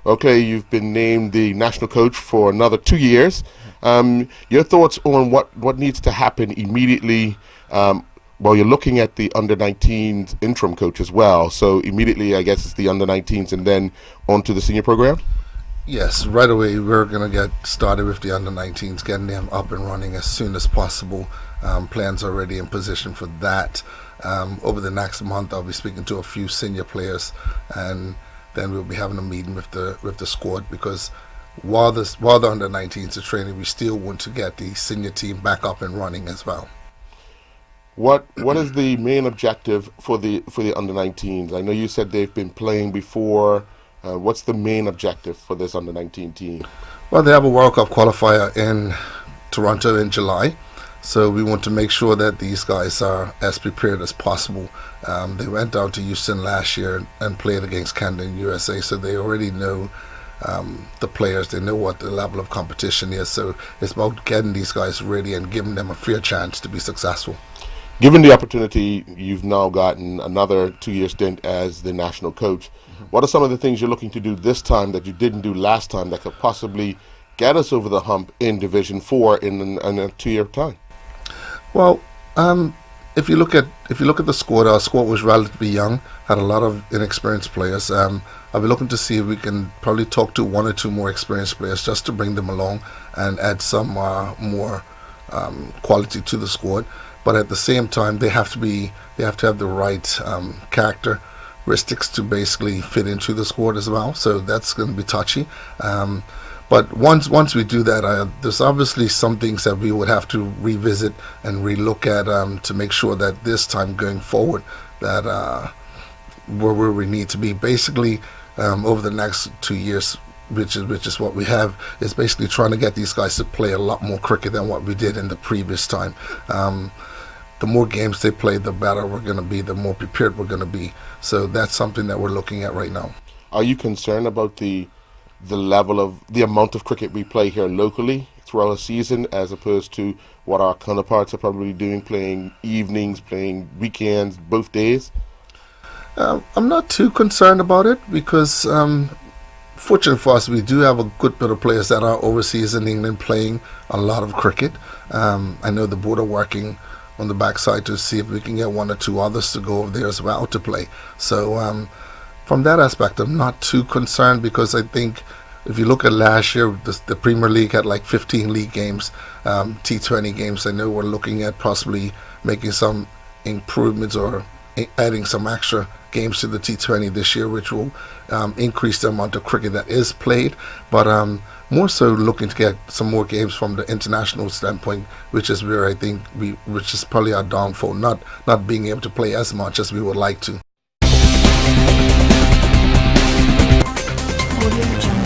Okay, you've been named the national coach for another 2 years. Your thoughts on what needs to happen immediately? Well, you're looking at the under-19s interim coach as well. So immediately, I guess it's the under-19s and then on to the senior program? Yes, right away we're going to get started with the under-19s, getting them up and running as soon as possible. Plans are already in position for that. Over the next month, I'll be speaking to a few senior players, and then we'll be having a meeting with the squad, because while the under-19s are training, we still want to get the senior team back up and running as well. What is the main objective for the under-19s? I know you said they've been playing before. What's the main objective for this under-19 team? Well, they have a World Cup qualifier in Toronto in July, so we want to make sure that these guys are as prepared as possible. They went down to Houston last year and played against Canada and USA, so they already know the players. They know what the level of competition is, so it's about getting these guys ready and giving them a fair chance to be successful. Given the opportunity, you've now gotten another 2-year stint as the national coach. What are some of the things you're looking to do this time that you didn't do last time that could possibly get us over the hump in Division 4 in a 2-year time? Well, if you look at the squad, our squad was relatively young, had a lot of inexperienced players. I'll be looking to see if we can probably talk to 1 or 2 more experienced players just to bring them along and add some more quality to the squad. But at the same time, they have to have the right characteristics to basically fit into the squad as well. So that's going to be touchy. But once we do that, there's obviously some things that we would have to revisit and relook at to make sure that this time going forward, that where we need to be. Basically, over the next 2 years, which is what we have, is basically trying to get these guys to play a lot more cricket than what we did in the previous time. The more games they play, the better we're going to be, the more prepared we're going to be. So that's something that we're looking at right now. Are you concerned about the level of the amount of cricket we play here locally throughout a season, as opposed to what our counterparts are probably doing, playing evenings, playing weekends, both days? I'm not too concerned about it, because fortunate for us, we do have a good bit of players that are overseas in England playing a lot of cricket. I know the board are working on the backside to see if we can get 1 or 2 others to go over there as well to play. So from that aspect, I'm not too concerned, because I think if you look at last year, the Premier League had like 15 league games, T20 games. I know we're looking at possibly making some improvements or adding some extra games to the T20 this year, which will increase the amount of cricket that is played. But more so looking to get some more games from the international standpoint, which is where I think which is probably our downfall, not being able to play as much as we would like to. Audio Jungle.